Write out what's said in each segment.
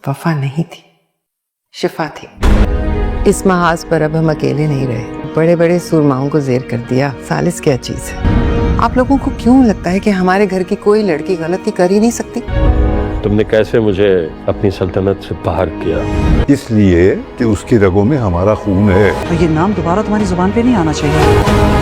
वफा नहीं थी, शिफा थी। इस महाज पर अब हम अकेले नहीं रहे, बड़े बड़े सुरमाओं को जेर कर दिया। सालिस क्या चीज है? आप लोगों को क्यों लगता है कि हमारे घर की कोई लड़की गलती कर ही नहीं सकती? तुमने कैसे मुझे अपनी सल्तनत से बाहर किया? इसलिए कि उसकी रगों में हमारा खून है। तो ये नाम दोबारा तुम्हारी जुबान पे नहीं आना चाहिए।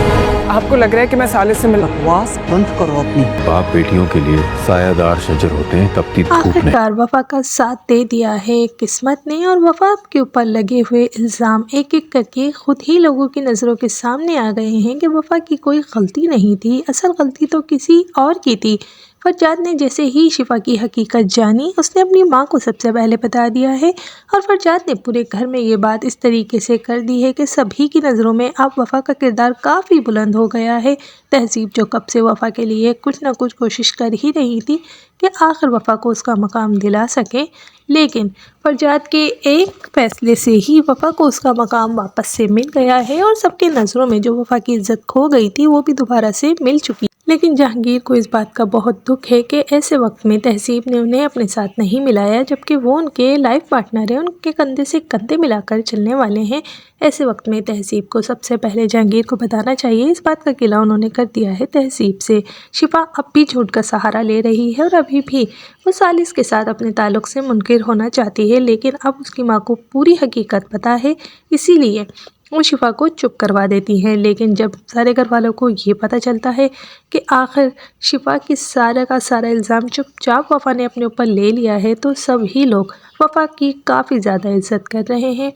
आपको लग रहा है कि मैं सालिस से मिला? बकवास बंद करो अपनी। बाप बेटियों के लिए सायादार शजर होते हैं, तपती धूप में। आखिरकार वफा का साथ दे दिया है किस्मत ने, और वफा के ऊपर लगे हुए इल्ज़ाम एक एक करके खुद ही लोगों की नज़रों के सामने आ गए हैं कि वफा की कोई गलती नहीं थी, असल गलती तो किसी और की थी। फरजाद ने जैसे ही शिफा की हकीकत जानी, उसने अपनी माँ को सबसे पहले बता दिया है, और फरजाद ने पूरे घर में ये बात इस तरीके से कर दी है कि सभी की नज़रों में अब वफा का किरदार काफ़ी बुलंद हो गया है। तहज़ीब जो कब से वफा के लिए कुछ ना कुछ कोशिश कर ही रही थी कि आखिर वफा को उसका मकाम दिला सके, लेकिन फरजाद के एक फ़ैसले से ही वफा को उसका मकाम वापस से मिल गया है, और सबके नज़रों में जो वफा की इज़्ज़त खो गई थी वो भी दोबारा से मिल चुकी। लेकिन जहांगीर को इस बात का बहुत दुख है कि ऐसे वक्त में तहज़ीब ने उन्हें अपने साथ नहीं मिलाया, जबकि वो उनके लाइफ पार्टनर है, उनके कंधे से कंधे मिलाकर चलने वाले हैं। ऐसे वक्त में तहज़ीब को सबसे पहले जहांगीर को बताना चाहिए। इस बात का गिला उन्होंने कर दिया है तहज़ीब से। शिफा अब भी झूठ का सहारा ले रही है, और अभी भी वो सालिस के साथ अपने ताल्लुक़ से मुनकिर होना चाहती है, लेकिन अब उसकी माँ को पूरी हकीकत पता है, इसीलिए वो शिफा को चुप करवा देती हैं। लेकिन जब सारे घर वालों को ये पता चलता है कि आखिर शिफा की सारा का सारा इल्ज़ाम चुपचाप वफ़ा ने अपने ऊपर ले लिया है, तो सभी लोग वफ़ा की काफ़ी ज़्यादा इज़्ज़त कर रहे हैं।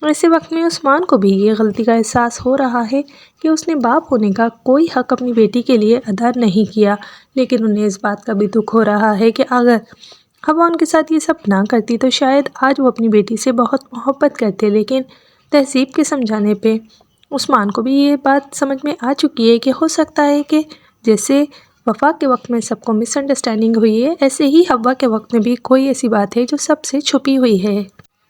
ऐसे वक्त में उस्मान को भी ये गलती का एहसास हो रहा है कि उसने बाप होने का कोई हक़ अपनी बेटी के लिए अदा नहीं किया, लेकिन उन्हें इस बात का भी दुख हो रहा है कि अगर हवा उनके साथ ये सब ना करती तो शायद आज वो अपनी बेटी से बहुत मोहब्बत करते। लेकिन तहज़ीब के समझाने पे उस्मान को भी ये बात समझ में आ चुकी है कि हो सकता है कि जैसे वफ़ा के वक्त में सबको मिसअंडरस्टैंडिंग हुई है, ऐसे ही हवा के वक्त में भी कोई ऐसी बात है जो सबसे छुपी हुई है।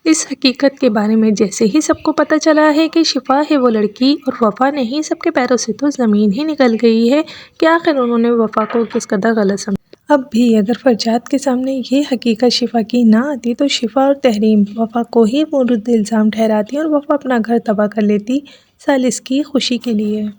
इस हकीकत के बारे में जैसे ही सबको पता चला है कि शिफा है वो लड़की और वफ़ा नहीं, सबके पैरों से तो ज़मीन ही निकल गई है कि आखिर उन्होंने वफ़ा को किस कदर गलत समझा। अब भी अगर फरजाद के सामने ये हकीकत शिफा की ना आती तो शिफा और तहरीम वफ़ा को ही मुर्द इल्ज़ाम ठहराती और वफ़ा अपना घर तबाह कर लेती सालिस की खुशी के लिए।